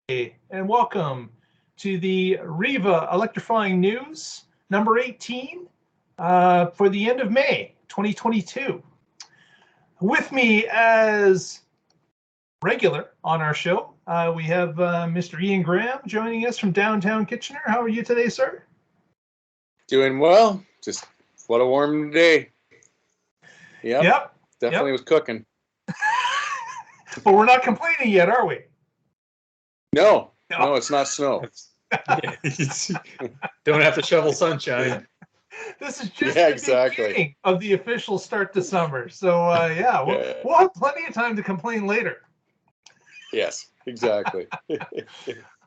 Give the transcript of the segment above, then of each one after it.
And welcome to the WREVA Electrifying News number 18 for the end of May 2022. With me as regular on our show, we have Mr. Ian Graham joining us from downtown Kitchener. How are you today, sir? Doing well. Just what a warm day. Yep. Definitely was cooking. But we're not complaining yet, are we? No, it's not snow. Don't have to shovel sunshine. This is just the beginning of the official start to summer. So, we'll have plenty of time to complain later. Yes, exactly.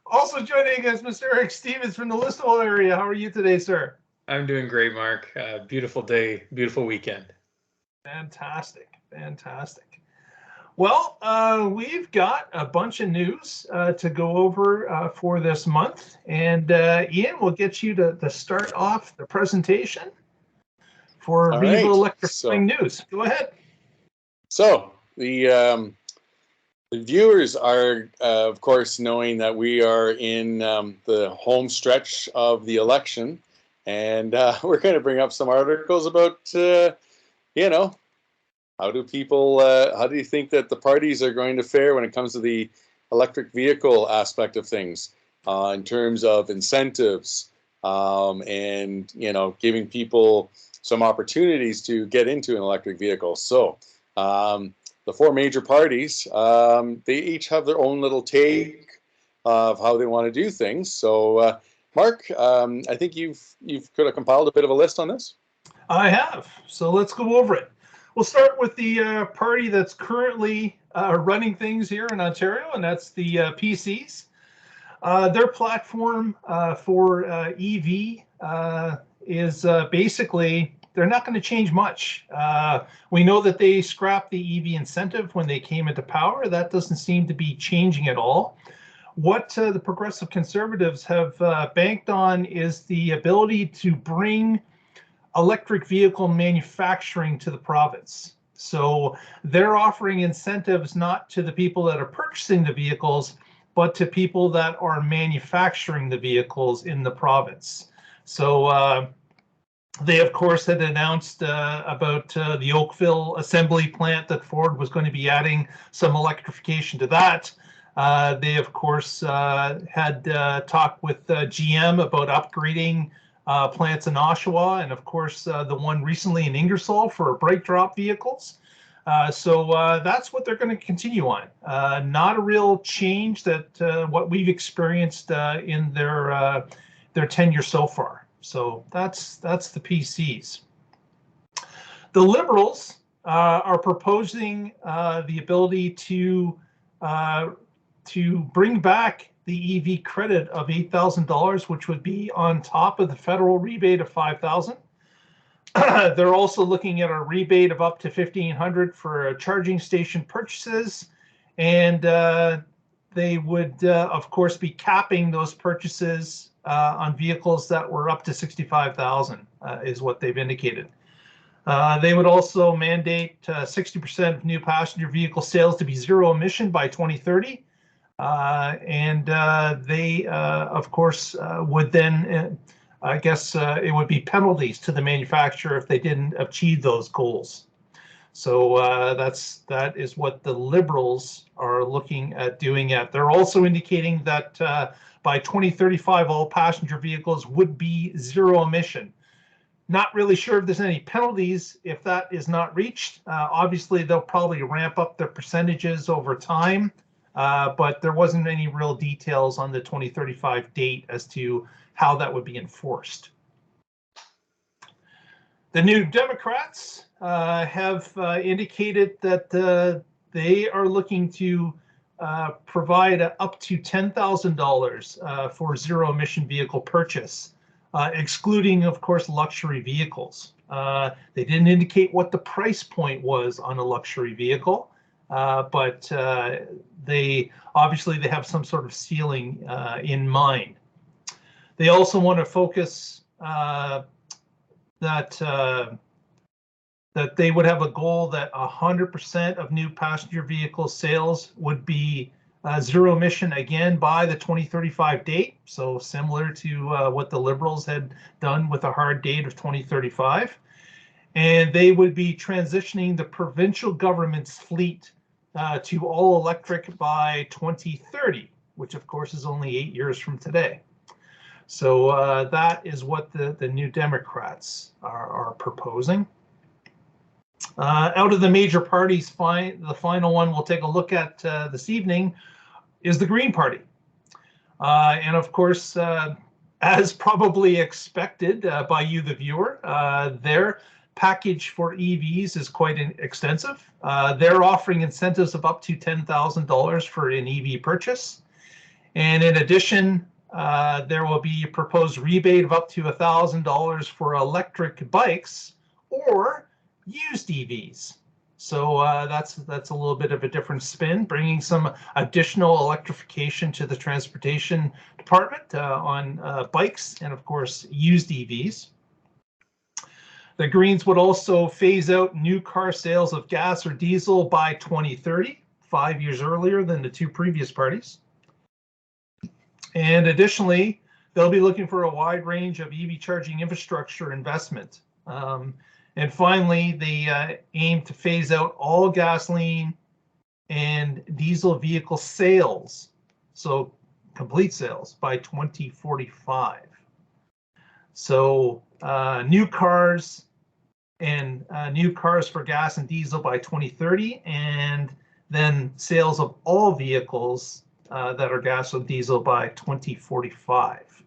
Also joining us, Mr. Eric Stevens from the Listowel area. How are you today, sir? I'm doing great, Mark. Beautiful day, beautiful weekend. Fantastic. Well, we've got a bunch of news to go over for this month. And Ian, we'll get you to start off the presentation for WREVA Electrifying News. Go ahead. So the viewers are, of course, knowing that we are in the home stretch of the election. And we're going to bring up some articles about, how do you think that the parties are going to fare when it comes to the electric vehicle aspect of things in terms of incentives and, giving people some opportunities to get into an electric vehicle. So the four major parties, they each have their own little take of how they want to do things. So, Mark, I think you've could have compiled a bit of a list on this. I have. So let's go over it. We'll start with the party that's currently running things here in Ontario, and that's the PCs. Their platform for EV is basically, they're not going to change much. We know that they scrapped the EV incentive when they came into power. That doesn't seem to be changing at all. What the Progressive Conservatives have banked on is the ability to bring electric vehicle manufacturing to the province. So they're offering incentives not to the people that are purchasing the vehicles, but to people that are manufacturing the vehicles in the province. So they, of course, had announced about the Oakville assembly plant that Ford was going to be adding some electrification to that. They, of course, had talked with GM about upgrading plants in Oshawa, and of course the one recently in Ingersoll for brake drop vehicles. So that's what they're going to continue on. Not a real change that what we've experienced in their tenure so far. So that's the PCs. The Liberals are proposing the ability to bring back the EV credit of $8,000, which would be on top of the federal rebate of $5,000. They're also looking at a rebate of up to $1,500 for charging station purchases, and they would, of course, be capping those purchases on vehicles that were up to $65,000, is what they've indicated. They would also mandate 60% of new passenger vehicle sales to be zero emission by 2030. And they, of course, would then, I guess it would be penalties to the manufacturer if they didn't achieve those goals. So that is what the Liberals are looking at doing. They're also indicating that by 2035, all passenger vehicles would be zero emission. Not really sure if there's any penalties if that is not reached. Obviously, they'll probably ramp up their percentages over time. But there wasn't any real details on the 2035 date as to how that would be enforced. The New Democrats have indicated that they are looking to provide up to $10,000 for zero emission vehicle purchase, excluding, of course, luxury vehicles. They didn't indicate what the price point was on a luxury vehicle. But they have some sort of ceiling in mind. They also want to focus that they would have a goal that 100% of new passenger vehicle sales would be zero emission again by the 2035 date. So similar to what the Liberals had done with a hard date of 2035. And they would be transitioning the provincial government's fleet to all electric by 2030, which of course is only 8 years from today. So that is what the New Democrats are proposing. Out of the major parties, the final one we'll take a look at this evening is the Green Party. And of course, as probably expected by you, the viewer, their package for EVs is quite extensive. They're offering incentives of up to $10,000 for an EV purchase. And in addition, there will be a proposed rebate of up to $1,000 for electric bikes or used EVs. So that's a little bit of a different spin, bringing some additional electrification to the transportation department on bikes and, of course, used EVs. The Greens would also phase out new car sales of gas or diesel by 2030, 5 years earlier than the two previous parties. And additionally, they'll be looking for a wide range of EV charging infrastructure investment. And finally, they aim to phase out all gasoline and diesel vehicle sales, so complete sales, by 2045. So new cars for gas and diesel by 2030, and then sales of all vehicles that are gas or diesel by 2045.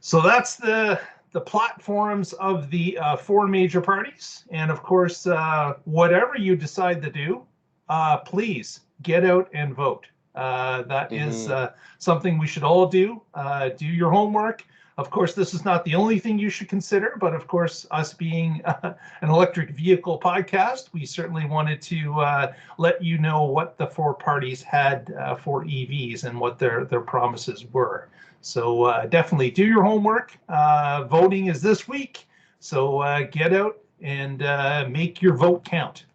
So that's the platforms of the four major parties. And of course, whatever you decide to do, please get out and vote. That is something we should all do. Do your homework. Of course, this is not the only thing you should consider, but of course, us being an electric vehicle podcast, we certainly wanted to let you know what the four parties had for EVs and what their promises were. So definitely do your homework. Voting is this week, so get out and make your vote count.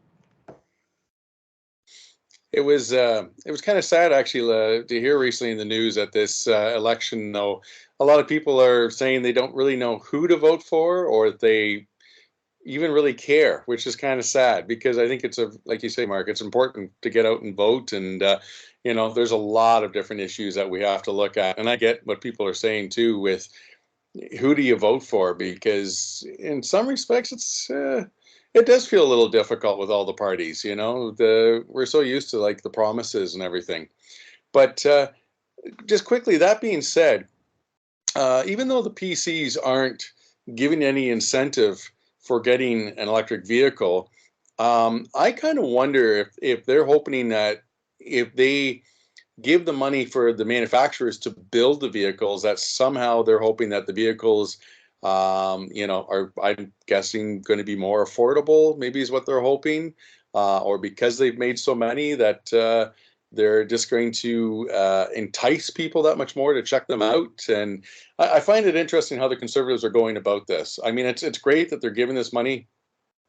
It was kind of sad actually to hear recently in the news that this election, though, a lot of people are saying they don't really know who to vote for or if they even really care, which is kind of sad because I think it's like you say, Mark, it's important to get out and vote. And, there's a lot of different issues that we have to look at. And I get what people are saying too with who do you vote for? Because in some respects, it does feel a little difficult with all the parties, we're so used to like the promises and everything. But just quickly, that being said, even though the PCs aren't giving any incentive for getting an electric vehicle, I kind of wonder if they're hoping that if they give the money for the manufacturers to build the vehicles, that somehow they're hoping that the vehicles, are, I'm guessing, going to be more affordable, maybe is what they're hoping, or because they've made so many that they're just going to entice people that much more to check them out. And I find it interesting how the Conservatives are going about this. I mean, it's great that they're giving this money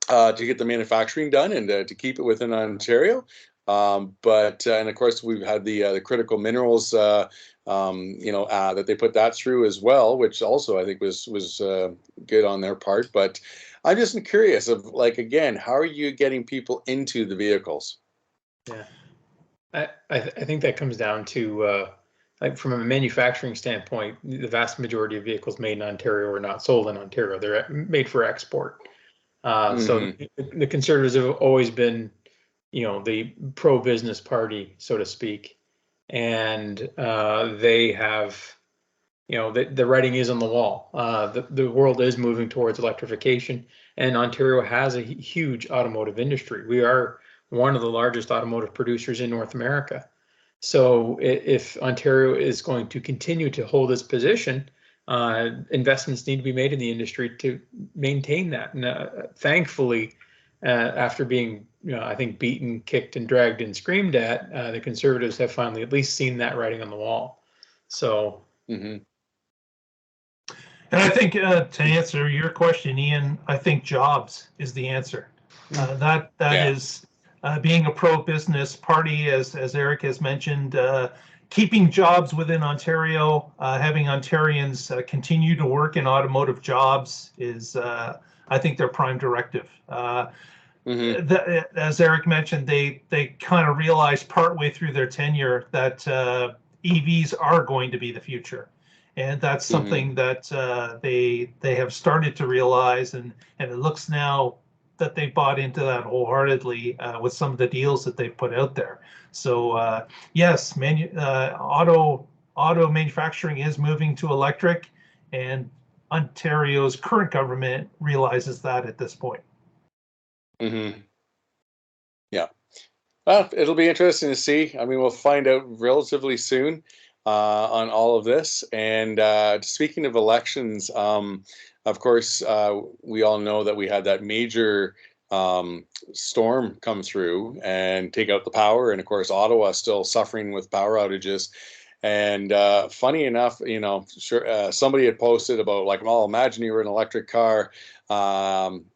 to get the manufacturing done and to keep it within Ontario. But and of course, we've had the critical minerals, that they put that through as well, which also I think was good on their part. But I'm just curious of, like, again, how are you getting people into the vehicles? Yeah. I think that comes down to, like, from a manufacturing standpoint, the vast majority of vehicles made in Ontario are not sold in Ontario. They're made for export. So the Conservatives have always been, the pro-business party, so to speak. And they have, the writing is on the wall. The world is moving towards electrification, and Ontario has a huge automotive industry. We are one of the largest automotive producers in North America. So if Ontario is going to continue to hold its position, investments need to be made in the industry to maintain that. And thankfully, after being, I think, beaten, kicked, and dragged and screamed at, the Conservatives have finally at least seen that writing on the wall. So. And I think to answer your question, Ian, I think jobs is the answer. That is being a pro-business party, as Eric has mentioned, keeping jobs within Ontario, having Ontarians continue to work in automotive jobs is, I think, their prime directive. As Eric mentioned, they kind of realized partway through their tenure that EVs are going to be the future. And that's something that they have started to realize, and it looks now that they bought into that wholeheartedly with some of the deals that they've put out there. So yes, auto manufacturing is moving to electric, and Ontario's current government realizes that at this point. Yeah. Well, it'll be interesting to see. I mean, we'll find out relatively soon on all of this. And speaking of elections, of course, we all know that we had that major storm come through and take out the power. And of course, Ottawa is still suffering with power outages. And funny enough, you know, somebody had posted about, like, well, imagine you were in an electric car,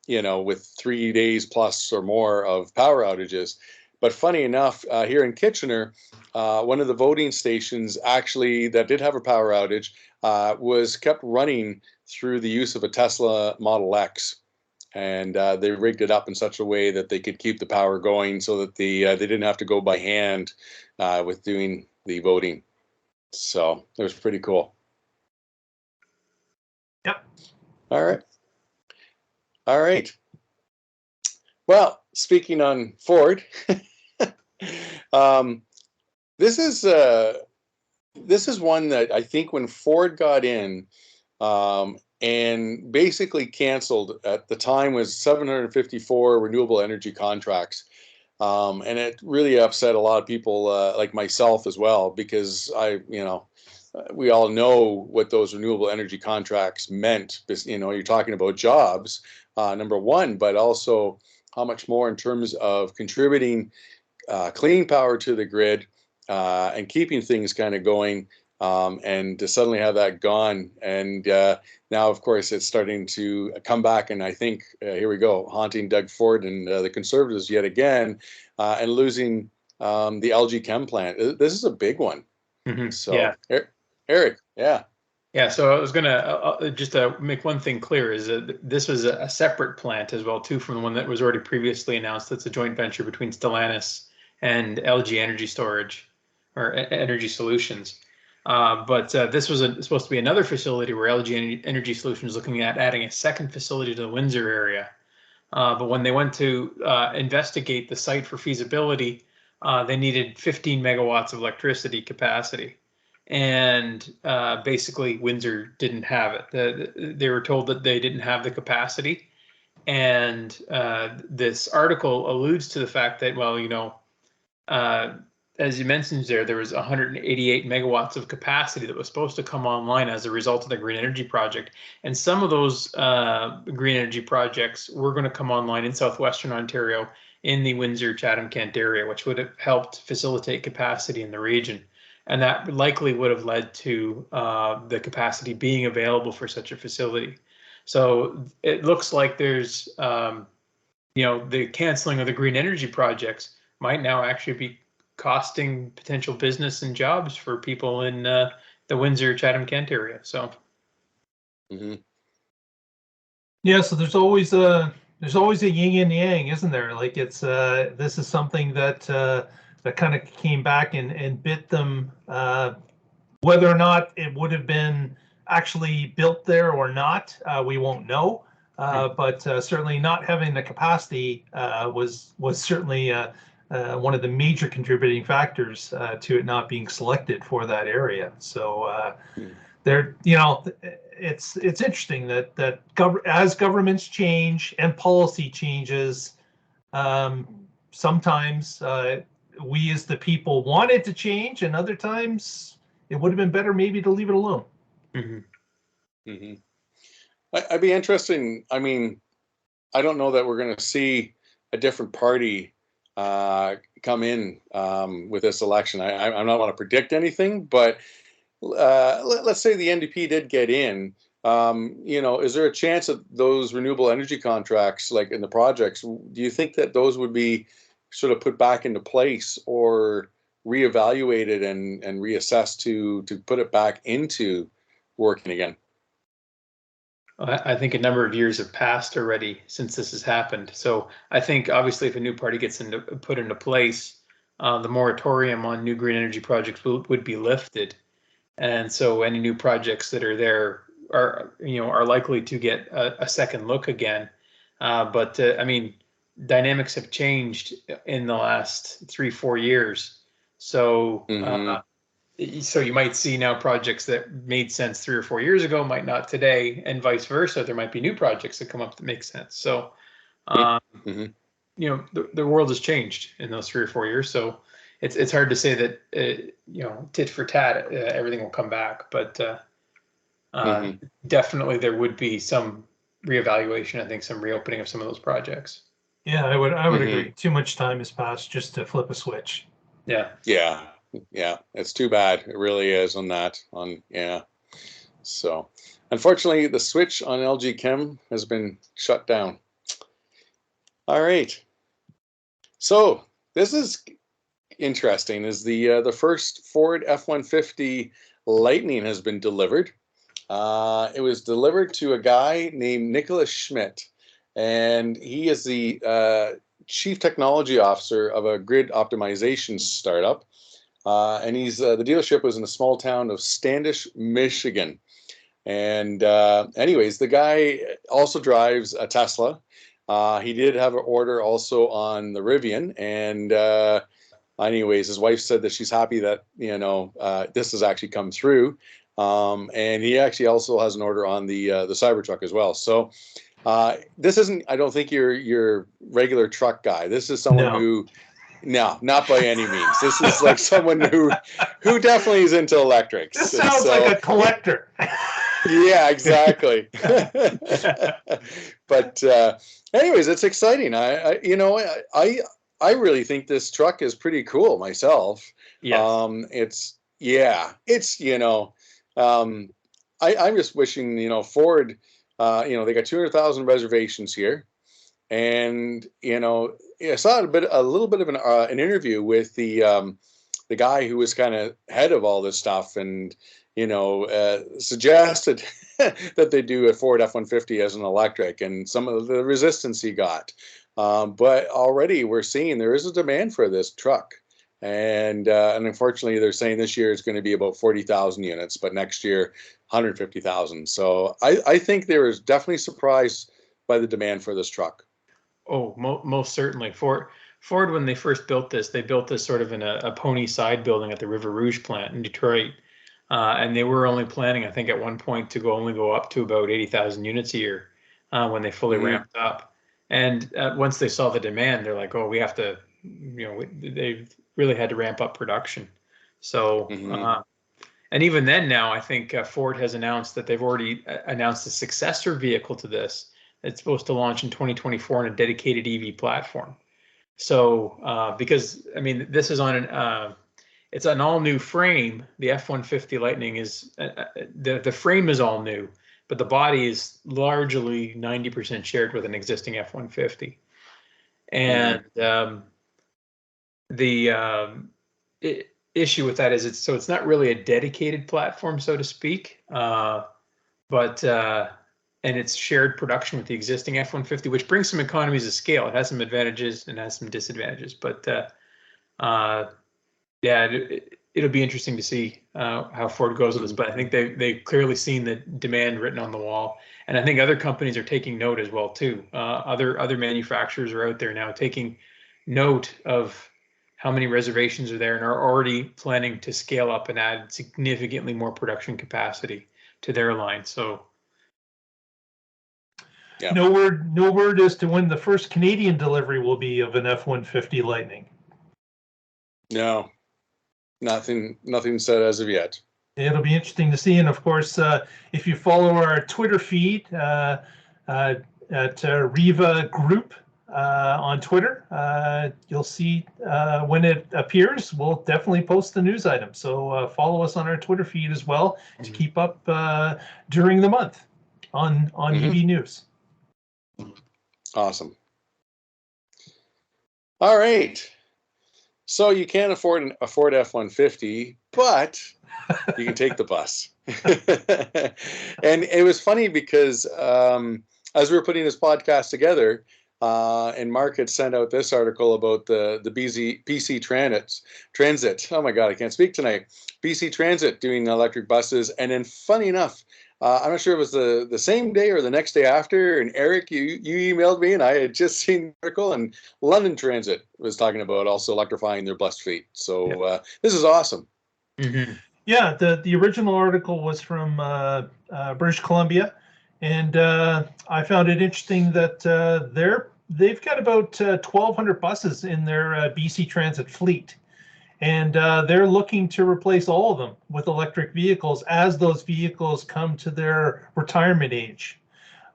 you know, with 3 days plus or more of power outages. But funny enough, here in Kitchener, one of the voting stations actually that did have a power outage was kept running through the use of a Tesla Model X. And they rigged it up in such a way that they could keep the power going so that they didn't have to go by hand with doing the voting. So it was pretty cool. Yep. All right. All right. Well, speaking on Ford, this is one that I think when Ford got in and basically canceled, at the time was 754 renewable energy contracts. And it really upset a lot of people like myself as well, because we all know what those renewable energy contracts meant. You know, you're talking about jobs, number one, but also how much more in terms of contributing clean power to the grid and keeping things kind of going. And to suddenly have that gone, and now, of course, it's starting to come back. And I think here we go, haunting Doug Ford and the Conservatives yet again, and losing the LG Chem plant. This is a big one. So, yeah. Eric, yeah. Yeah, so I was gonna just make one thing clear, is that this was a separate plant as well too from the one that was already previously announced. That's a joint venture between Stellantis and LG Energy Storage, or Energy Solutions. But this was supposed to be another facility where LG Energy Solutions was looking at adding a second facility to the Windsor area. But when they went to investigate the site for feasibility, they needed 15 megawatts of electricity capacity. And basically, Windsor didn't have it. They were told that they didn't have the capacity. And this article alludes to the fact that, well, you know, as you mentioned there was 188 megawatts of capacity that was supposed to come online as a result of the green energy project. And some of those green energy projects were going to come online in southwestern Ontario in the Windsor, Chatham-Kent area, which would have helped facilitate capacity in the region. And that likely would have led to the capacity being available for such a facility. So it looks like there's, you know, the canceling of the green energy projects might now actually be costing potential business and jobs for people in the Windsor, Chatham-Kent area. So, yeah. So there's always a yin and yang, isn't there? Like, it's this is something that that kind of came back and bit them. Whether or not it would have been actually built there or not, we won't know. But certainly not having the capacity was certainly one of the major contributing factors to it not being selected for that area. So there, you know, it's interesting that as governments change and policy changes, sometimes we as the people want it to change, and other times it would have been better maybe to leave it alone. I'd be interesting. I mean, I don't know that we're going to see a different party come in with this election. I'm not want to predict anything, but let's say the NDP did get in. You know, is there a chance that those renewable energy contracts, like in the projects, do you think that those would be sort of put back into place or reevaluated and reassessed to put it back into working again? I think a number of years have passed already since this has happened. So I think obviously if a new party gets put into place, the moratorium on new green energy projects would be lifted. And so any new projects that are there are likely to get a second look again. But I mean, dynamics have changed in the last 3-4 years. So so you might see now projects that made sense 3 or 4 years ago might not today, and vice versa. There might be new projects that come up that make sense. So, the world has changed in those 3 or 4 years. So it's hard to say that tit for tat everything will come back, but definitely there would be some reevaluation. I think some reopening of some of those projects. Yeah, I would agree. Too much time has passed just to flip a switch. Yeah. Yeah, it's too bad. It really is on that. So, unfortunately, the switch on LG Chem has been shut down. All right. So this is interesting. Is the first Ford F-150 Lightning has been delivered. It was delivered to a guy named Nicholas Schmidt, and he is the chief technology officer of a grid optimization startup. And the dealership was in the small town of Standish, Michigan. And anyways, the guy also drives a Tesla. He did have an order also on the Rivian. And anyways, his wife said that she's happy that, this has actually come through. And he actually also has an order on the Cybertruck as well. So this isn't, I don't think, your regular truck guy. This is someone who... No, not by any means. This is like someone who definitely is into electrics. This sounds like a collector. Yeah, exactly. But anyways, it's exciting. I really think this truck is pretty cool myself. Yes. I'm just wishing, Ford, they got 200,000 reservations here. And I saw a little bit of an interview with the guy who was kind of head of all this stuff, and suggested that they do a Ford F-150 as an electric, and some of the resistance he got. But already we're seeing there is a demand for this truck, and unfortunately they're saying this year it's going to be about 40,000 units, but next year 150,000. So I think they were definitely surprised by the demand for this truck. Oh, most certainly. Ford, when they first built this, they built this sort of in a pony side building at the River Rouge plant in Detroit. And they were only planning, I think, at one point to only go up to about 80,000 units a year when they fully ramped up. And once they saw the demand, they're like, oh, we have to, they really had to ramp up production. So, and even then now, I think Ford has announced that they've already announced a successor vehicle to this. It's supposed to launch in 2024 on a dedicated EV platform. So, because I mean, this is on it's an all new frame. The F-150 Lightning is the frame is all new, but the body is largely 90% shared with an existing F-150. And the issue with that is it's not really a dedicated platform, so to speak, but and it's shared production with the existing F-150, which brings some economies of scale. It has some advantages and has some disadvantages, but it'll be interesting to see how Ford goes with this. But I think they've clearly seen the demand written on the wall, and I think other companies are taking note as well too. Other manufacturers are out there now taking note of how many reservations are there and are already planning to scale up and add significantly more production capacity to their line. So. Yeah. No word as to when the first Canadian delivery will be of an F-150 Lightning. No, nothing said as of yet. It'll be interesting to see, and of course, if you follow our Twitter feed at WREVA Group on Twitter, you'll see when it appears. We'll definitely post the news item. So follow us on our Twitter feed as well to keep up during the month on EV news. Awesome. All right. So you can't afford a Ford F-150, but you can take the bus. And it was funny because as we were putting this podcast together, and Mark had sent out this article about the BC Transit. Oh my God, I can't speak tonight. BC Transit doing electric buses. And then funny enough, I'm not sure it was the same day or the next day after. And Eric, you emailed me, and I had just seen the article, and London Transit was talking about also electrifying their bus fleet. So this is awesome. Mm-hmm. Yeah, the original article was from British Columbia, and I found it interesting that they've got about 1,200 buses in their BC Transit fleet, and they're looking to replace all of them with electric vehicles as those vehicles come to their retirement age.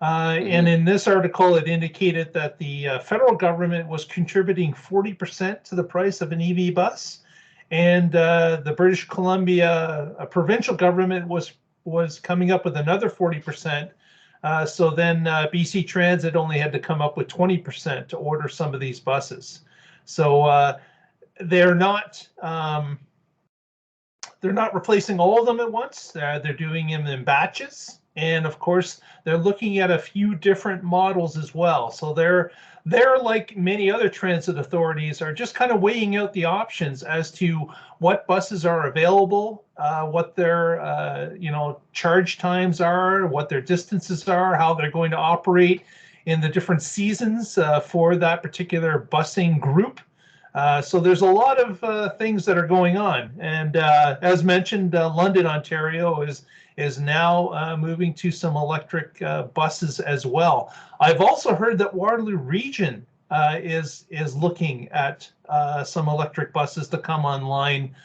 And in this article, it indicated that the federal government was contributing 40% to the price of an EV bus, and the British Columbia provincial government was coming up with another 40%. So then BC Transit only had to come up with 20% to order some of these buses. So they're not replacing all of them at once. They're doing them in batches, and of course they're looking at a few different models as well. So they're like many other transit authorities are just kind of weighing out the options as to what buses are available, what their charge times are, what their distances are, how they're going to operate in the different seasons for that particular busing group. So there's a lot of things that are going on, and as mentioned, London, Ontario is now moving to some electric buses as well. I've also heard that Waterloo Region is looking at some electric buses to come online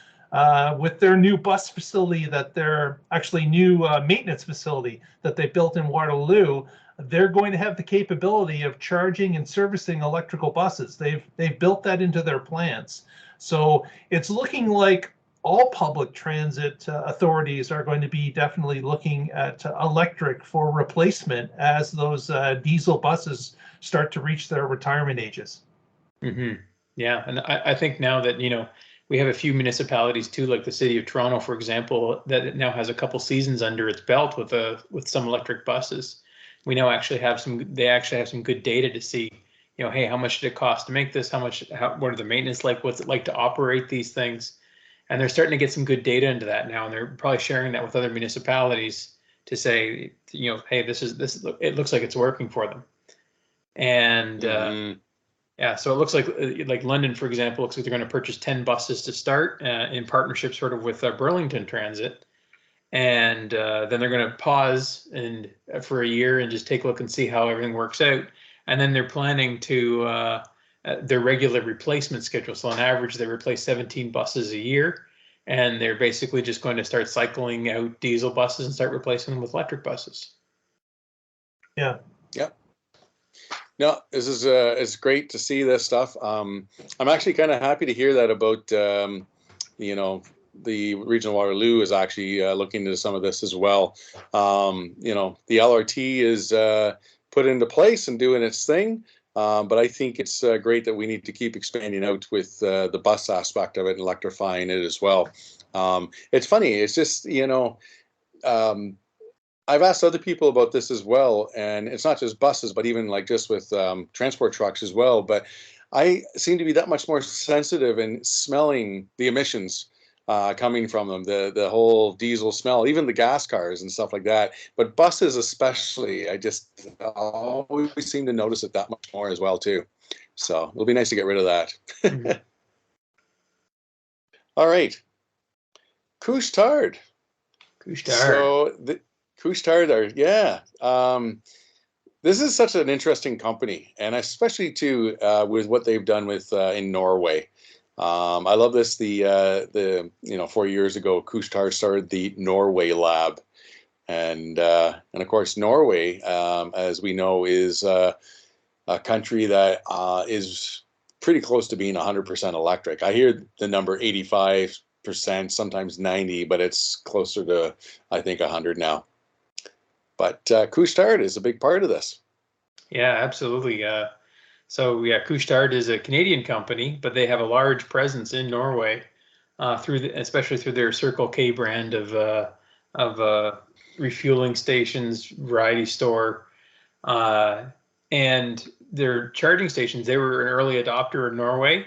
with their new bus facility that they're actually new maintenance facility that they built in Waterloo. They're going to have the capability of charging and servicing electrical buses. They've built that into their plans. So it's looking like all public transit authorities are going to be definitely looking at electric for replacement as those diesel buses start to reach their retirement ages. Mm-hmm. Yeah, and I think now that, we have a few municipalities too, like the city of Toronto, for example, that it now has a couple seasons under its belt with some electric buses. We now actually have some good data to see, hey, how much did it cost to make this? What are the maintenance like? What's it like to operate these things? And they're starting to get some good data into that now, and they're probably sharing that with other municipalities to say, hey, this it looks like it's working for them. And yeah, so it looks like London, for example, looks like they're going to purchase 10 buses to start in partnership sort of with Burlington Transit. And then they're going to pause for a year and just take a look and see how everything works out. And then they're planning to their regular replacement schedule. So on average, they replace 17 buses a year, and they're basically just going to start cycling out diesel buses and start replacing them with electric buses. Yeah. Yeah. No, this is it's great to see this stuff. I'm actually kind of happy to hear that about the Regional Waterloo is actually looking into some of this as well. The LRT is put into place and doing its thing, but I think it's great that we need to keep expanding out with the bus aspect of it and electrifying it as well. It's funny. It's just, I've asked other people about this as well, and it's not just buses, but even like just with transport trucks as well. But I seem to be that much more sensitive in smelling the emissions coming from them, the whole diesel smell, even the gas cars and stuff like that. But buses especially, I just always seem to notice it that much more as well too. So it'll be nice to get rid of that. Mm-hmm. All right. Couche-Tard. So the Couche-Tard are, yeah. This is such an interesting company, and especially too with what they've done with in Norway. I love this. The 4 years ago, Couche-Tard started the Norway lab, and of course Norway, as we know, is a country that is pretty close to being 100% electric. I hear the number 85%, sometimes 90%, but it's closer to, I think, 100 now. But Couche-Tard is a big part of this. Yeah, absolutely. So yeah, Couche-Tard is a Canadian company, but they have a large presence in Norway, especially through their Circle K brand of refueling stations, variety store, and their charging stations. They were an early adopter in Norway,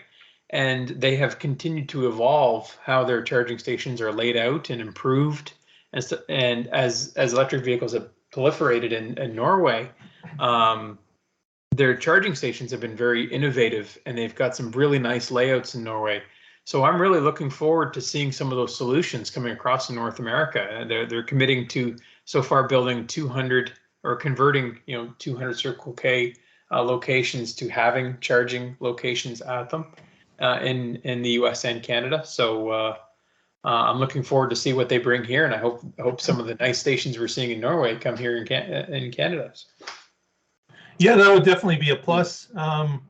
and they have continued to evolve how their charging stations are laid out and improved. And as electric vehicles have proliferated in Norway, their charging stations have been very innovative, and they've got some really nice layouts in Norway. So I'm really looking forward to seeing some of those solutions coming across in North America. They're committing to so far building 200 or converting 200 Circle K locations to having charging locations at them in the U.S. and Canada. So I'm looking forward to see what they bring here, and I hope some of the nice stations we're seeing in Norway come here in Canada. Yeah, that would definitely be a plus.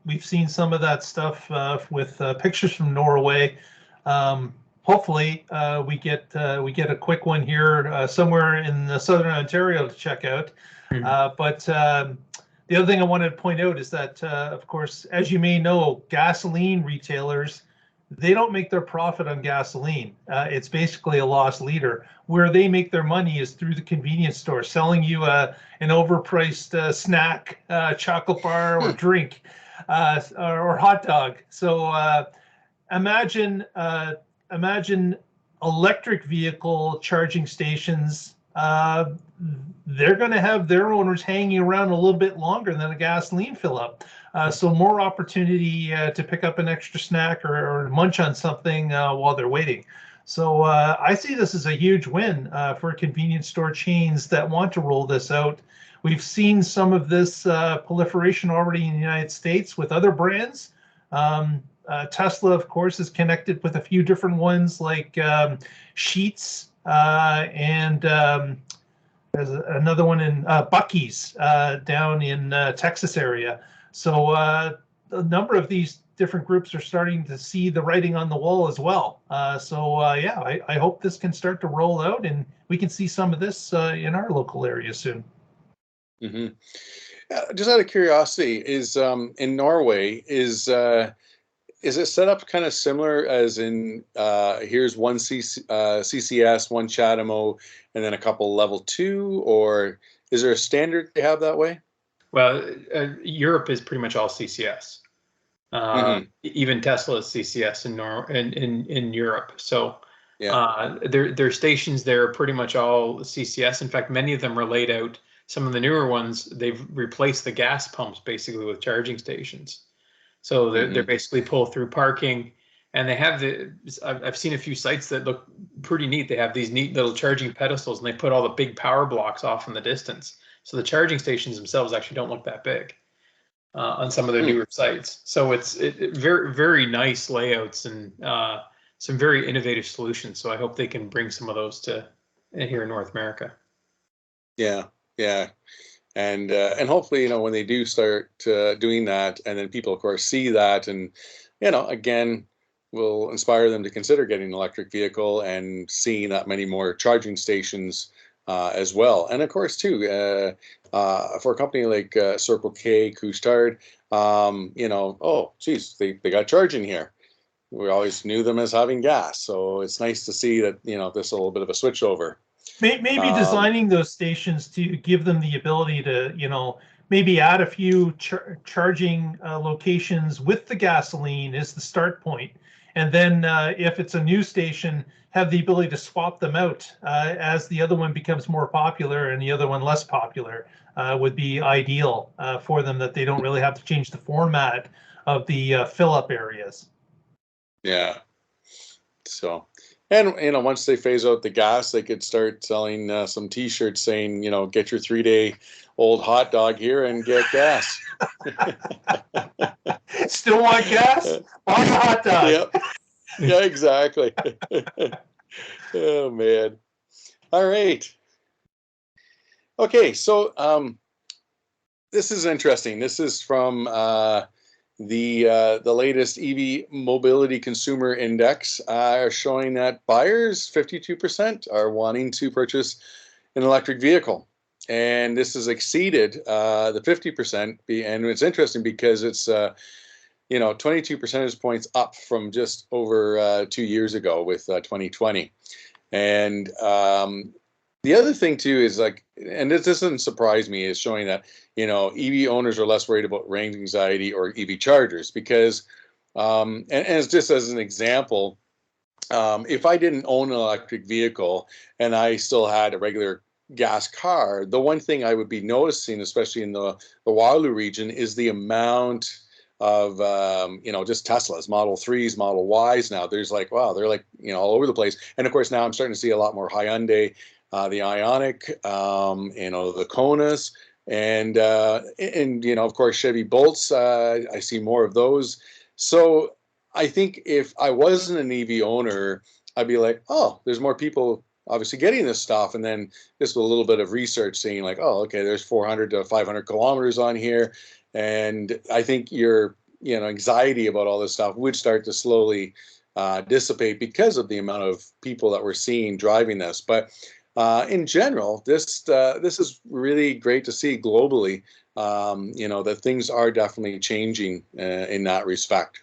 We've seen some of that stuff with pictures from Norway. Hopefully, we get a quick one here somewhere in southern Ontario to check out. But the other thing I wanted to point out is that, of course, as you may know, gasoline retailers, they don't make their profit on gasoline. It's basically a loss leader. Where they make their money is through the convenience store, selling you an overpriced snack, chocolate bar, or drink, or hot dog. So imagine electric vehicle charging stations. They're going to have their owners hanging around a little bit longer than a gasoline fill up. So more opportunity to pick up an extra snack or munch on something while they're waiting. So I see this as a huge win for convenience store chains that want to roll this out. We've seen some of this proliferation already in the United States with other brands. Tesla, of course, is connected with a few different ones like Sheetz and there's another one in Buc-ee's down in Texas area. So a number of these different groups are starting to see the writing on the wall as well. Yeah, I hope this can start to roll out and we can see some of this in our local area soon. Mm-hmm. Just out of curiosity, is in Norway, is it set up kind of similar as in here's one CCS, one CHAdeMO, and then a couple level 2, or is there a standard they have that way? Well, Europe is pretty much all CCS. Even Tesla is CCS in Europe. So yeah. Their stations there are pretty much all CCS. In fact, many of them are laid out. Some of the newer ones, they've replaced the gas pumps basically with charging stations. So they're basically pull through parking, and they have I've seen a few sites that look pretty neat. They have these neat little charging pedestals, and they put all the big power blocks off in the distance. So the charging stations themselves actually don't look that big on some of their newer sites. So it's very, very nice layouts and some very innovative solutions. So I hope they can bring some of those to here in North America. Yeah. And hopefully, when they do start doing that, and then people, of course, see that, and again, will inspire them to consider getting an electric vehicle and seeing that many more charging stations as well. And of course, too, for a company like Circle K, Couche-Tard, oh, geez, they got charging here. We always knew them as having gas, so it's nice to see that this is a little bit of a switch over. Maybe designing those stations to give them the ability to, maybe add a few charging locations with the gasoline is the start point. And then if it's a new station, have the ability to swap them out as the other one becomes more popular and the other one less popular would be ideal for them, that they don't really have to change the format of the fill-up areas. Yeah. So... And, once they phase out the gas, they could start selling some T-shirts saying, get your 3-day-old hot dog here and get gas. Still want gas? Want a hot dog. Yep. Yeah, exactly. Oh, man. All right. Okay, so this is interesting. This is from... the latest EV Mobility Consumer Index are showing that buyers, 52%, are wanting to purchase an electric vehicle. and this has exceeded the 50%. And it's interesting because it's 22 percentage points up from just over 2 years ago with 2020. And the other thing too is like, and this doesn't surprise me, is showing that EV owners are less worried about range anxiety or EV chargers because, and it's just as an example, if I didn't own an electric vehicle and I still had a regular gas car, the one thing I would be noticing, especially in the Waterloo region, is the amount of just Teslas, Model 3s, Model Ys now. There's like, wow, they're like, all over the place. And of course, now I'm starting to see a lot more Hyundai, the Ioniq, the Konas, and of course, Chevy Bolts. I see more of those. So I think if I wasn't an EV owner, I'd be like, oh, there's more people obviously getting this stuff. And then just a little bit of research saying like, oh, okay, there's 400 to 500 kilometers on here. And I think your anxiety about all this stuff would start to slowly dissipate because of the amount of people that we're seeing driving this. But in general, this is really great to see globally, that things are definitely changing in that respect.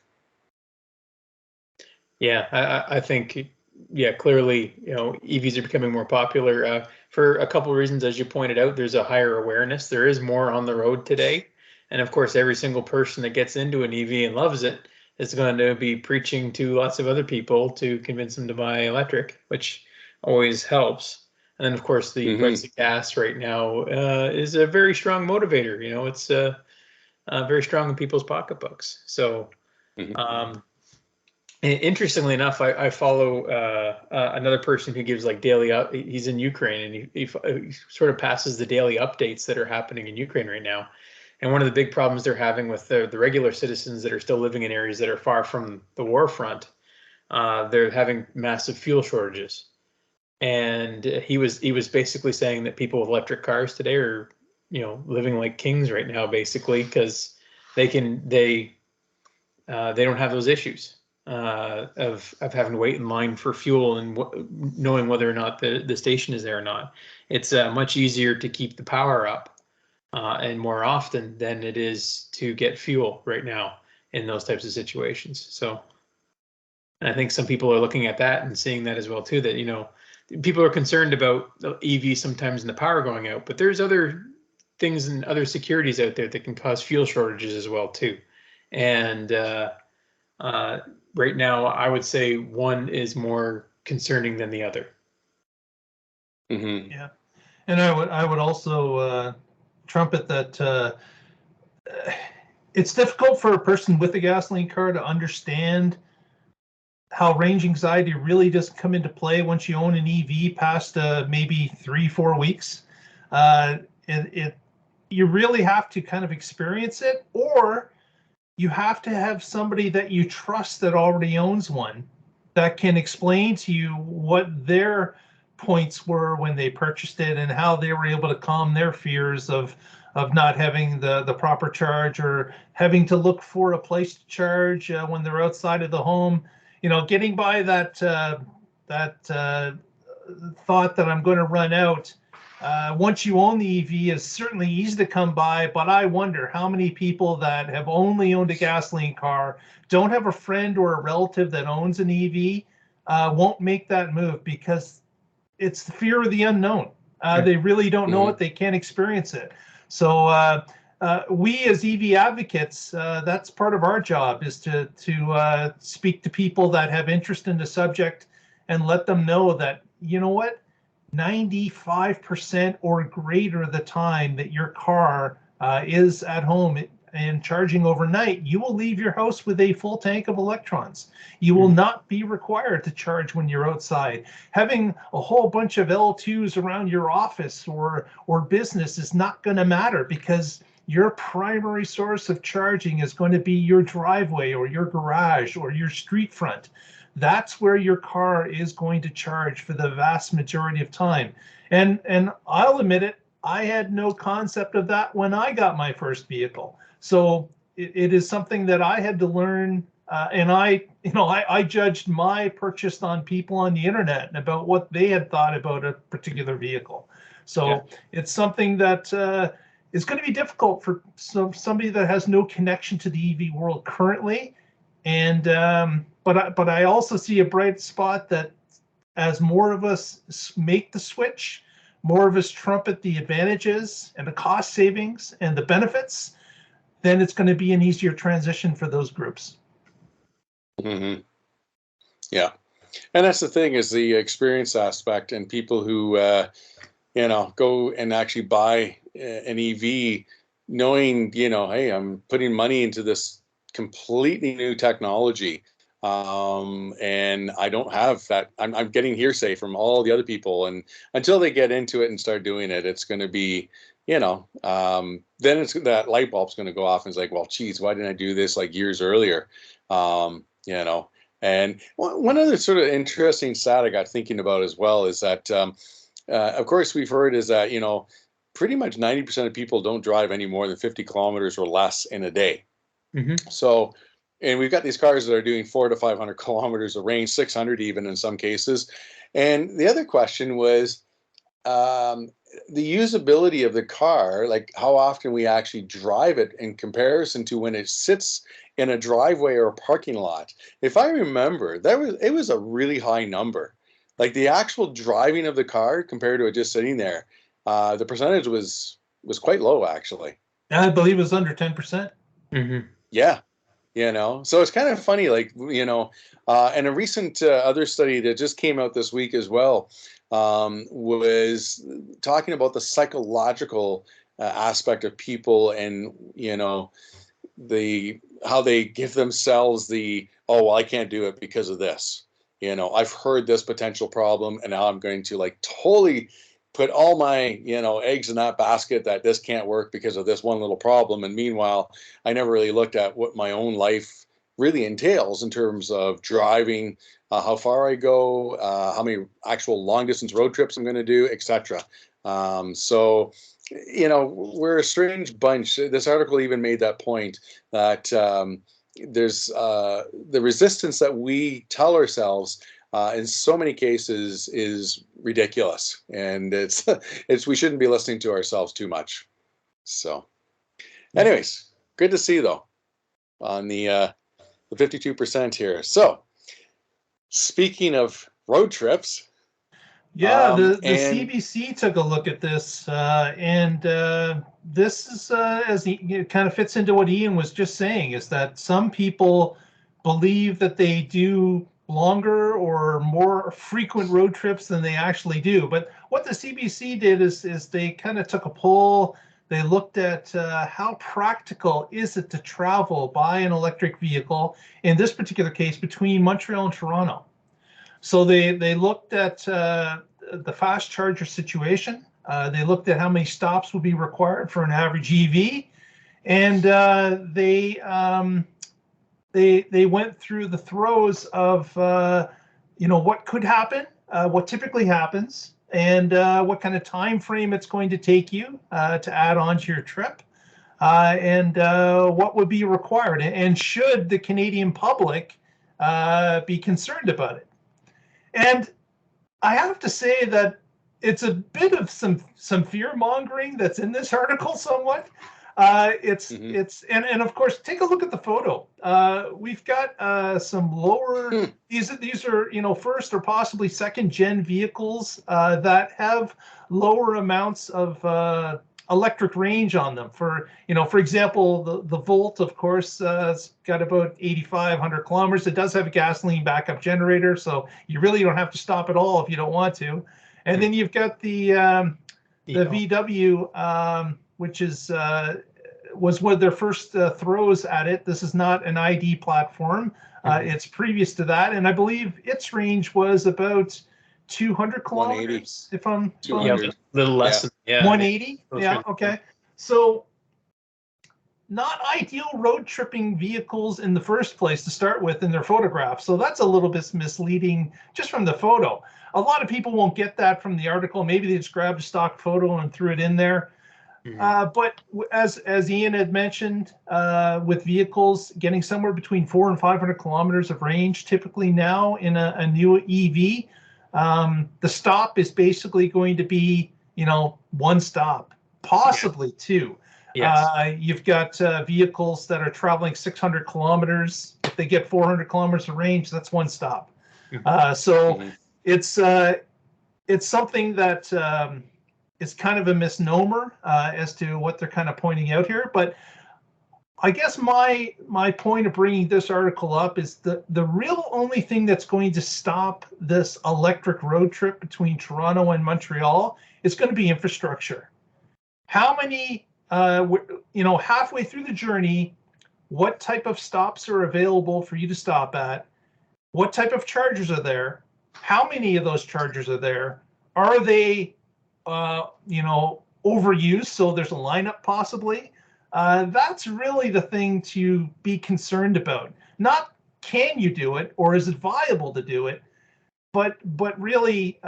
Yeah, I think, clearly, EVs are becoming more popular for a couple of reasons. As you pointed out, there's a higher awareness. There is more on the road today. And of course, every single person that gets into an EV and loves it is going to be preaching to lots of other people to convince them to buy electric, which always helps. And then, of course, the price of gas right now is a very strong motivator. It's very strong in people's pocketbooks. So, interestingly enough, I follow another person who gives like daily he's in Ukraine, and he sort of passes the daily updates that are happening in Ukraine right now. And one of the big problems they're having with the regular citizens that are still living in areas that are far from the war front, they're having massive fuel shortages. And he was basically saying that people with electric cars today are, living like kings right now, basically, because they don't have those issues of having to wait in line for fuel and knowing whether or not the station is there or not. It's much easier to keep the power up and more often than it is to get fuel right now in those types of situations. So I think some people are looking at that and seeing that as well too, that, people are concerned about the EV sometimes and the power going out, but there's other things and other securities out there that can cause fuel shortages as well too. And right now, I would say one is more concerning than the other. Yeah, and I would also trumpet that it's difficult for a person with a gasoline car to understand how range anxiety really does come into play once you own an EV past maybe 3-4 weeks. You really have to kind of experience it, or you have to have somebody that you trust that already owns one that can explain to you what their points were when they purchased it and how they were able to calm their fears of not having the proper charge or having to look for a place to charge when they're outside of the home. Getting by that thought that I'm going to run out. Once you own the EV is certainly easy to come by, but I wonder how many people that have only owned a gasoline car, don't have a friend or a relative that owns an EV, won't make that move because it's the fear of the unknown. They really don't know it. They can't experience it. So we as EV advocates, that's part of our job, is to speak to people that have interest in the subject and let them know that, 95% or greater of the time that your car is at home and charging overnight, you will leave your house with a full tank of electrons. You will not be required to charge when you're outside. Having a whole bunch of L2s around your office or business is not going to matter, because your primary source of charging is going to be your driveway or your garage or your street front. That's where your car is going to charge for the vast majority of time. And I'll admit it, I had no concept of that when I got my first vehicle. So it is something that I had to learn And I judged my purchase on people on the internet and about what they had thought about a particular vehicle. So it's something that is going to be difficult for somebody that has no connection to the EV world currently. And but I also see a bright spot that as more of us make the switch, more of us trumpet the advantages and the cost savings and the benefits, then it's going to be an easier transition for those groups. Mm-hmm. Yeah. And that's the thing, is the experience aspect, and people who, go and actually buy an EV knowing, hey, I'm putting money into this completely new technology. And I don't have that. I'm getting hearsay from all the other people. And until they get into it and start doing it, it's going to be, then it's that light bulb's going to go off and it's like, well, geez, why didn't I do this like years earlier? And one other sort of interesting stat I got thinking about as well is that, of course, we've heard is that, pretty much 90% of people don't drive any more than 50 kilometers or less in a day. Mm-hmm. So, and we've got these cars that are doing 400 to 500 kilometers of range, 600 even in some cases. And the other question was the usability of the car, like how often we actually drive it in comparison to when it sits in a driveway or a parking lot. If I remember, it was a really high number. Like the actual driving of the car compared to it just sitting there, the percentage was quite low, actually. I believe it was under 10%. Mm-hmm. Yeah. So it's kind of funny, like, and a recent other study that just came out this week as well was talking about the psychological aspect of people and, how they give themselves oh, well, I can't do it because of this. I've heard this potential problem and now I'm going to like totally put all my, eggs in that basket that this can't work because of this one little problem. And meanwhile, I never really looked at what my own life really entails in terms of driving, how far I go, how many actual long distance road trips I'm going to do, etc. So, we're a strange bunch. This article even made that point that there's the resistance that we tell ourselves in so many cases is ridiculous, and it's we shouldn't be listening to ourselves too much. So, anyways, good to see though on the 52% here. So, speaking of road trips. Yeah, the CBC took a look at this, and this is as it kind of fits into what Ian was just saying, is that some people believe that they do longer or more frequent road trips than they actually do. But what the CBC did is they kind of took a poll. They looked at how practical is it to travel by an electric vehicle, in this particular case, between Montreal and Toronto. So they looked at the fast charger situation. They looked at how many stops would be required for an average EV, and they went through the throes of what could happen, what typically happens, and what kind of time frame it's going to take you to add on to your trip, and what would be required, and should the Canadian public be concerned about it. And I have to say that it's a bit of some fear mongering that's in this article somewhat. And of course, take a look at the photo. We've got some lower, these are, first or possibly second gen vehicles that have lower amounts of electric range on them. For example, the Volt, of course, has got about 8,500 kilometers. It does have a gasoline backup generator, so you really don't have to stop at all if you don't want to. And then you've got the VW, which was one of their first throws at it. This is not an ID platform. It's previous to that, and I believe its range was about 200 kilometers, if I'm a little less than 180. Yeah, okay. So not ideal road tripping vehicles in the first place to start with in their photographs. So that's a little bit misleading just from the photo. A lot of people won't get that from the article. Maybe they just grabbed a stock photo and threw it in there. But as Ian had mentioned, with vehicles getting somewhere between 400 and 500 kilometers of range, typically now in a new EV, the stop is basically going to be, one stop, possibly two. Yes. You've got vehicles that are traveling 600 kilometers. If they get 400 kilometers of range, that's one stop. So it's something that is kind of a misnomer as to what they're kind of pointing out here. But I guess my point of bringing this article up is the real only thing that's going to stop this electric road trip between Toronto and Montreal is going to be infrastructure. How many, halfway through the journey, what type of stops are available for you to stop at? What type of chargers are there? How many of those chargers are there? Are they, overused? So there's a lineup possibly. That's really the thing to be concerned about. Not can you do it or is it viable to do it, but really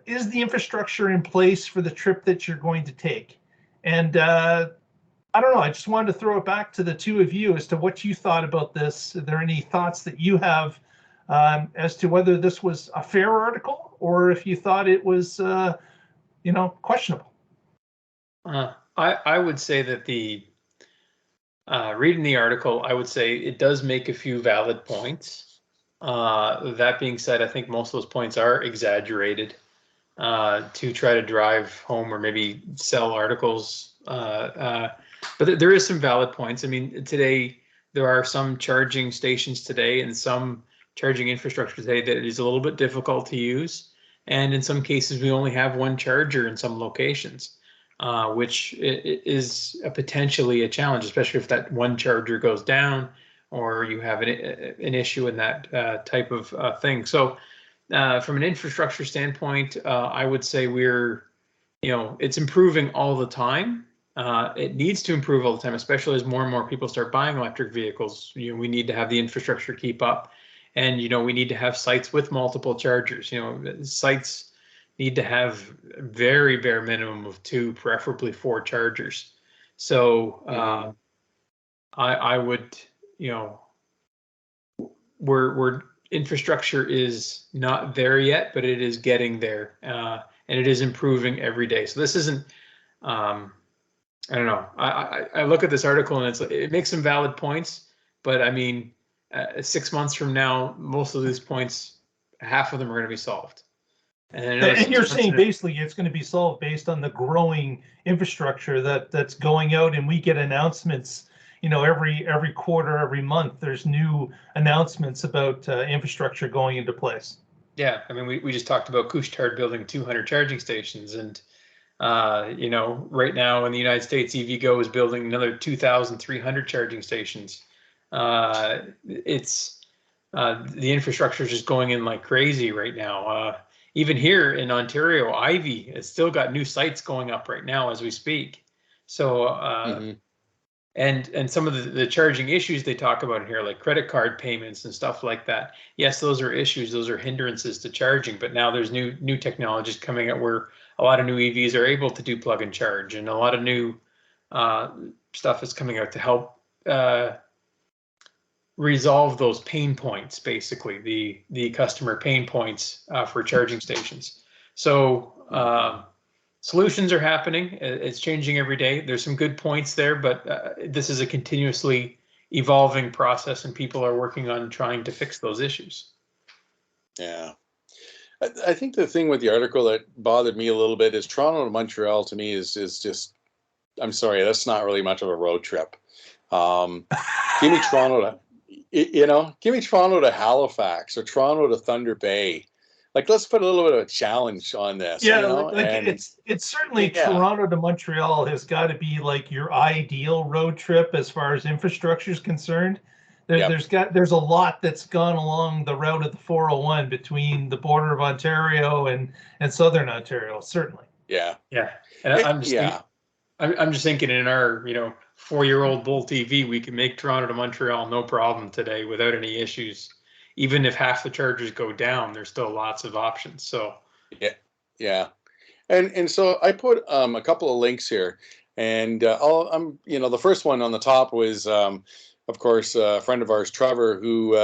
is the infrastructure in place for the trip that you're going to take? And I don't know. I just wanted to throw it back to the two of you as to what you thought about this. Are there any thoughts that you have as to whether this was a fair article or if you thought it was, questionable? I would say that reading the article, I would say it does make a few valid points. That being said, I think most of those points are exaggerated to try to drive home or maybe sell articles. But there is some valid points. I mean, today there are some charging stations today and some charging infrastructure today that is a little bit difficult to use. And in some cases, we only have one charger in some locations, which is potentially a challenge, especially if that one charger goes down or you have an issue in that type of thing. So from an infrastructure standpoint, I would say it's improving all the time. It needs to improve all the time, especially as more and more people start buying electric vehicles. We need to have the infrastructure keep up. And, we need to have sites with multiple chargers. Sites need to have very bare minimum of 2, preferably 4 chargers. So I would, we're infrastructure is not there yet, but it is getting there. And it is improving every day. So this isn't, I don't know. I look at this article and it makes some valid points, but I mean, 6 months from now, most of these points, half of them are going to be solved. And you're saying basically it's going to be solved based on the growing infrastructure that's going out, and we get announcements, every quarter, every month. There's new announcements about infrastructure going into place. Yeah, I mean, we just talked about Couche-Tard building 200 charging stations, and right now in the United States, EVgo is building another 2,300 charging stations. The infrastructure is just going in like crazy right now. Even here in Ontario, Ivy has still got new sites going up right now as we speak. So, and some of the charging issues they talk about here, like credit card payments and stuff like that. Yes, those are issues. Those are hindrances to charging. But now there's new technologies coming out where a lot of new EVs are able to do plug and charge, and a lot of new stuff is coming out to help resolve those pain points, basically the customer pain points for charging stations. So solutions are happening. It's changing every day. There's some good points there, but this is a continuously evolving process, and people are working on trying to fix those issues. Yeah. I think the thing with the article that bothered me a little bit is Toronto to Montreal to me is just, I'm sorry, that's not really much of a road trip. Give me Toronto to Halifax or Toronto to Thunder Bay. Like, let's put a little bit of a challenge on this. Yeah, it's certainly Toronto to Montreal has got to be like your ideal road trip as far as infrastructure is concerned. There's a lot that's gone along the route of the 401 between the border of Ontario and southern Ontario, certainly. Yeah. And I'm just thinking in our 4-year-old Bull TV, we can make Toronto to Montreal no problem today without any issues. Even if half the chargers go down, there's still lots of options. So yeah. And so I put a couple of links here. And the first one on the top was, of course, a friend of ours, Trevor, who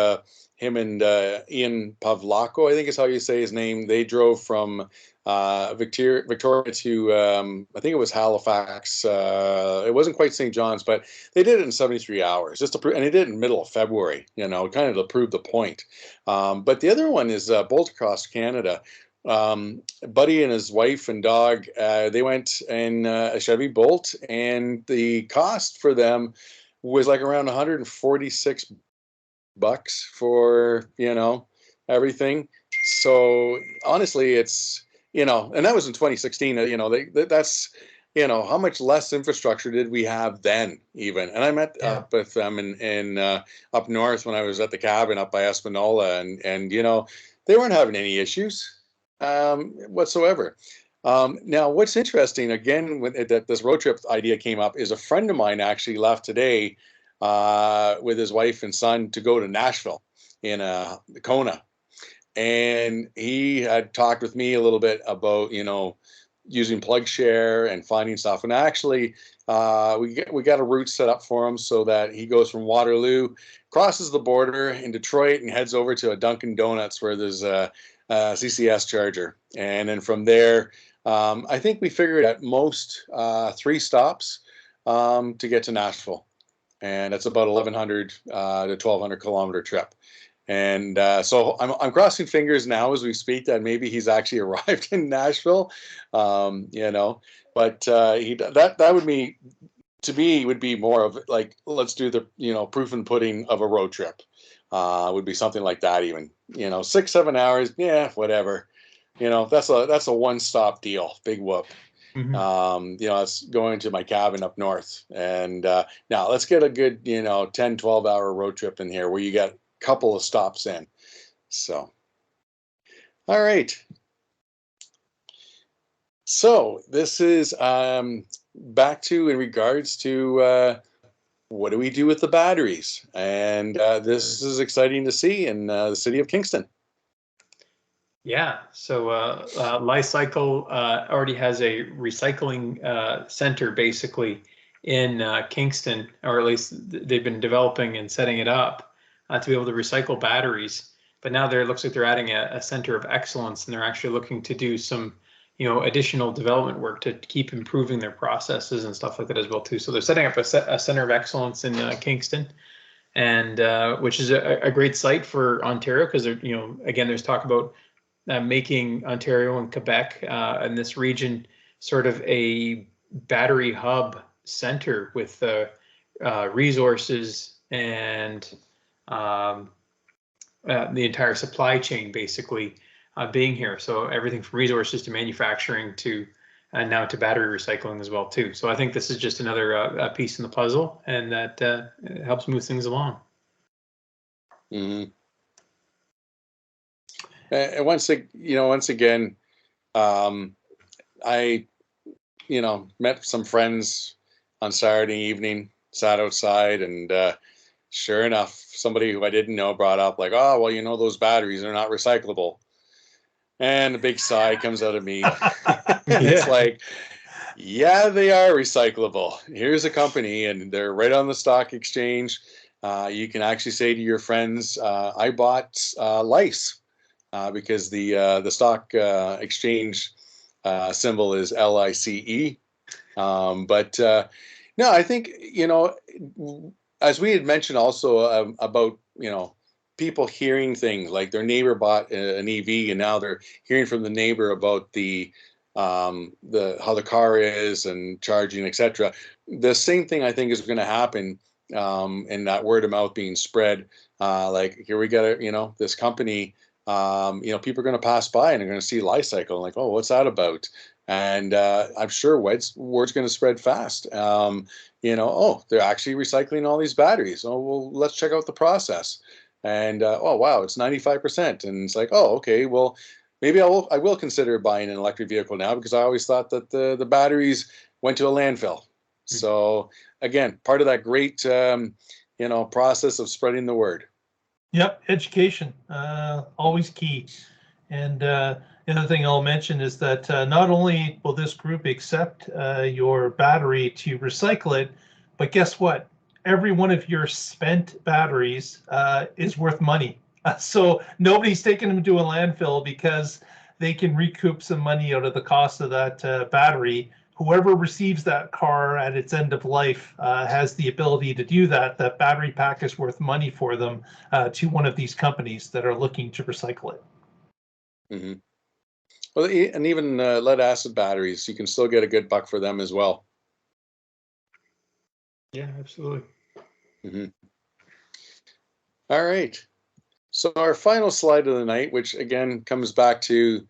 him and Ian Pavlako, I think is how you say his name. They drove from Victoria to I think it was Halifax. It wasn't quite St. John's, but they did it in 73 hours, just to prove, and they did it in the middle of February. Kind of to prove the point. But the other one is Bolt Across Canada. Buddy and his wife and dog, they went in a Chevy Bolt, and the cost for them was like around $146 for everything. So honestly, it's and that was in 2016. That's how much less infrastructure did we have then even? And I met up with them in up north when I was at the cabin up by Espanola, and they weren't having any issues whatsoever. Now, what's interesting, again, that this road trip idea came up, is a friend of mine actually left today with his wife and son to go to Nashville in Kona. And he had talked with me a little bit about, using PlugShare and finding stuff. And actually, we got a route set up for him so that he goes from Waterloo, crosses the border in Detroit, and heads over to a Dunkin' Donuts where there's a CCS charger. And then from there, I think we figured at most 3 stops to get to Nashville. And it's about 1,100 to 1,200 kilometer trip. And so I'm crossing fingers now as we speak that maybe he's actually arrived in Nashville, but that would be, to me, would be more of like, let's do the, proof and pudding of a road trip. Would be something like that even, 6-7 hours. Yeah, whatever. That's a one-stop deal. Big whoop. Mm-hmm. It's going to my cabin up north. And now let's get a good, 10, 12 hour road trip in here where you got couple of stops in. So, all right. So this is back to in regards to what do we do with the batteries? And this is exciting to see in the city of Kingston. Yeah, so Li-Cycle already has a recycling center basically in Kingston, or at least they've been developing and setting it up to be able to recycle batteries. But now it looks like they're adding a center of excellence, and they're actually looking to do some, additional development work to keep improving their processes and stuff like that as well too. So they're setting up a center of excellence in Kingston, and which is a great site for Ontario because again, there's talk about making Ontario and Quebec and this region sort of a battery hub center with resources and the entire supply chain basically being here. So everything from resources to manufacturing to now to battery recycling as well too. So I think this is just another piece in the puzzle, and that helps move things along. Mm-hmm. And once again, I met some friends on Saturday evening, sat outside, and sure enough, somebody who I didn't know brought up like, oh, well, those batteries are not recyclable. And a big sigh comes out of me. It's like, yeah, they are recyclable. Here's a company, and they're right on the stock exchange. You can actually say to your friends, I bought lice because the stock exchange symbol is LICE. But no, I think, as we had mentioned also about, people hearing things like their neighbor bought an EV and now they're hearing from the neighbor about how the car is and charging, etc. The same thing I think is going to happen in that word of mouth being spread. Like here we got this company, people are going to pass by and they're going to see Li-Cycle like, oh, what's that about? And I'm sure word's going to spread fast. Oh, they're actually recycling all these batteries. Oh, well, let's check out the process. And oh, wow, it's 95%. And it's like, oh, okay, well, maybe I will consider buying an electric vehicle now because I always thought that the batteries went to a landfill. Mm-hmm. So again, part of that great, process of spreading the word. Yep, education, always key. And The other thing I'll mention is that not only will this group accept your battery to recycle it, but guess what? Every one of your spent batteries is worth money. So nobody's taking them to a landfill because they can recoup some money out of the cost of that battery. Whoever receives that car at its end of life has the ability to do that. That battery pack is worth money for them to one of these companies that are looking to recycle it. Mm-hmm. Well, and even lead acid batteries, you can still get a good buck for them as well. Yeah, absolutely. Mm-hmm. All right. So our final slide of the night, which again comes back to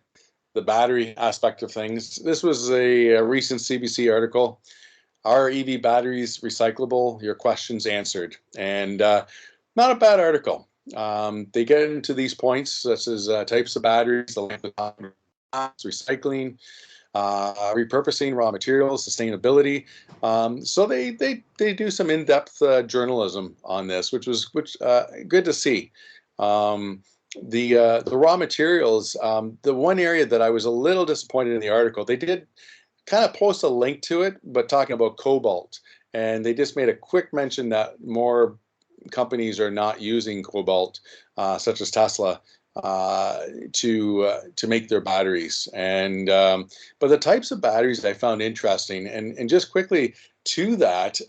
the battery aspect of things. This was a recent CBC article. Are EV batteries recyclable? Your questions answered. And not a bad article. They get into these points such as types of batteries, the length of time, recycling, repurposing raw materials, sustainability. So they do some in-depth journalism on this, which good to see. The raw materials, the one area that I was a little disappointed in the article, they did kind of post a link to it, but talking about cobalt, and they just made a quick mention that more companies are not using cobalt, such as Tesla, to make their batteries. And but the types of batteries I found interesting, and just quickly to that,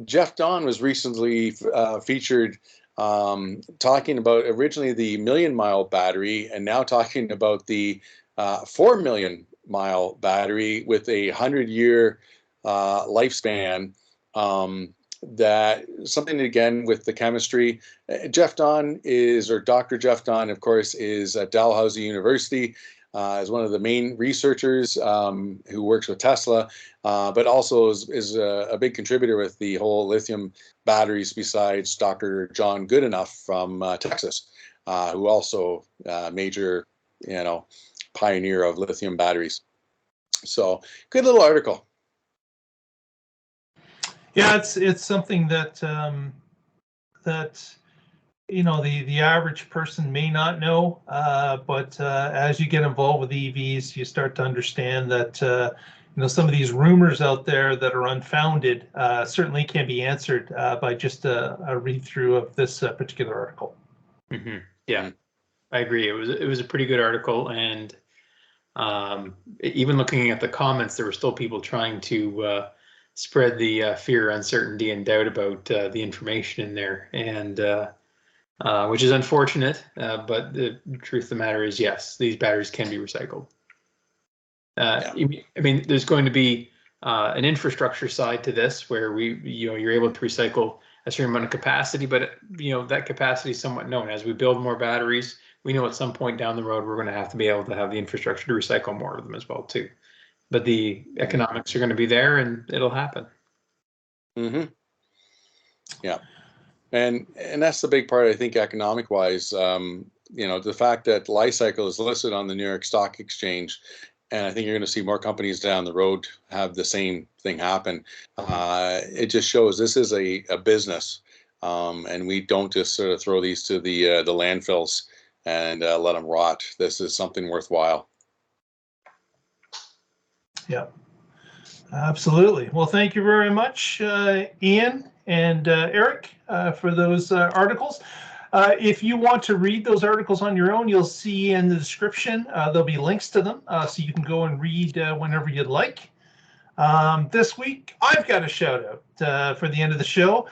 Jeff Don was recently featured talking about originally the 1,000,000-mile battery, and now talking about the 4,000,000-mile battery with a 100-year lifespan. That something again with the chemistry. Jeff Don Dr. Jeff Don, of course, is at Dalhousie University, is one of the main researchers who works with Tesla, but also is a big contributor with the whole lithium batteries besides Dr. John Goodenough from Texas, who also major, pioneer of lithium batteries. So good little article. Yeah, it's something that the average person may not know, but as you get involved with EVs, you start to understand that some of these rumors out there that are unfounded certainly can be answered by just a read through of this particular article. Mm-hmm. Yeah, I agree. It was a pretty good article, and even looking at the comments, there were still people trying to spread the fear, uncertainty, and doubt about the information in there, and which is unfortunate. But the truth of the matter is, yes, these batteries can be recycled. I mean, there's going to be an infrastructure side to this, where you're able to recycle a certain amount of capacity, but that capacity is somewhat known. As we build more batteries, we know at some point down the road we're going to have to be able to have the infrastructure to recycle more of them as well too. But the economics are going to be there, and it'll happen. Mm-hmm. Yeah, and that's the big part, I think, economic wise. The fact that Li-Cycle is listed on the New York Stock Exchange, and I think you're going to see more companies down the road have the same thing happen. It just shows this is a business, and we don't just sort of throw these to the landfills and let them rot. This is something worthwhile. Yeah, absolutely. Well, thank you very much, Ian and Eric, for those articles. If you want to read those articles on your own, you'll see in the description, there'll be links to them, so you can go and read whenever you'd like. This week, I've got a shout out for the end of the show.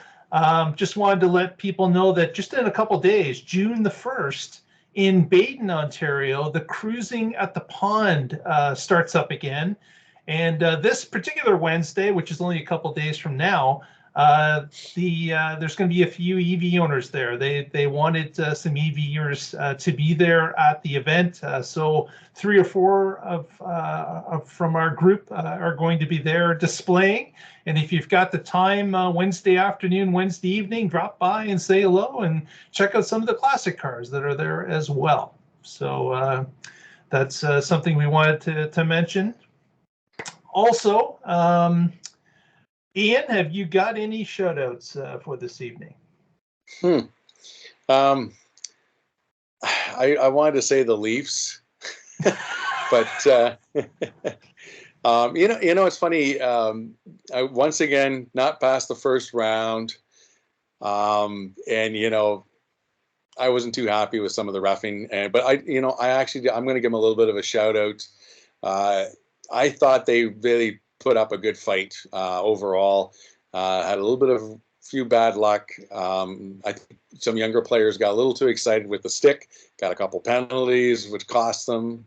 Just wanted to let people know that just in a couple days, June the 1st, in Baden, Ontario, the Cruising at the Pond starts up again. And this particular Wednesday, which is only a couple days from now, there's going to be a few EV owners there. They wanted some EVers to be there at the event. So 3 or 4 of from our group are going to be there displaying. And if you've got the time, Wednesday afternoon, Wednesday evening, drop by and say hello and check out some of the classic cars that are there as well. So that's something we wanted to mention. Also, Ian, have you got any shout outs for this evening? I wanted to say the Leafs. But it's funny. I once again not past the first round, and I wasn't too happy with some of the reffing. But I'm going to give them a little bit of a shout out. I thought they really put up a good fight overall. Had a little bit of few bad luck. I think some younger players got a little too excited with the stick, got a couple penalties, which cost them.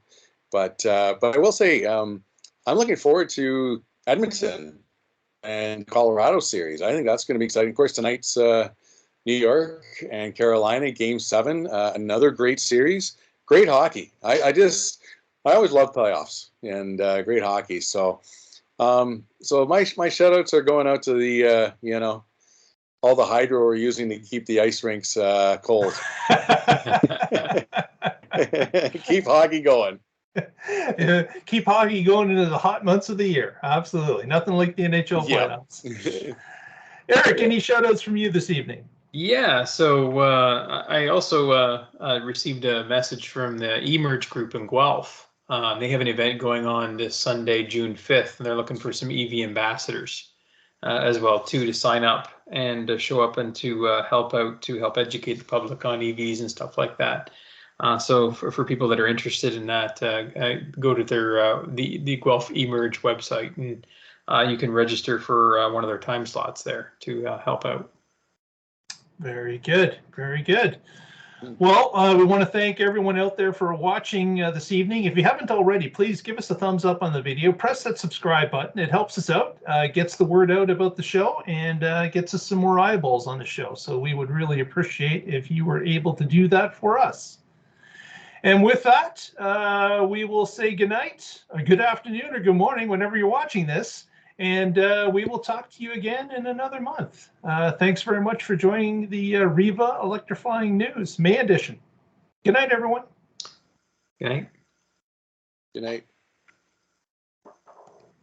But I will say, I'm looking forward to Edmonton and Colorado series. I think that's going to be exciting. Of course, tonight's New York and Carolina Game 7, another great series. Great hockey. I always love playoffs and great hockey. So my shout outs are going out to the all the hydro we're using to keep the ice rinks cold. Keep hockey going. Keep hockey going into the hot months of the year. Absolutely. Nothing like the NHL playoffs. Eric, any shout outs from you this evening? Yeah, so I also received a message from the eMerge group in Guelph. They have an event going on this Sunday, June 5th, and they're looking for some EV ambassadors as well, too, to sign up and show up and to help educate the public on EVs and stuff like that. So for people that are interested in that, go to their the Guelph eMerge website, and you can register for one of their time slots there to help out. Very good. Very good. Well, we want to thank everyone out there for watching this evening. If you haven't already, please give us a thumbs up on the video. Press that subscribe button. It helps us out, gets the word out about the show, and gets us some more eyeballs on the show. So we would really appreciate if you were able to do that for us. And with that, we will say good night, or good afternoon, or good morning, whenever you're watching this. And we will talk to you again in another month. Thanks very much for joining the WREVA Electrifying News May edition. Good night, everyone. Good night. Good night.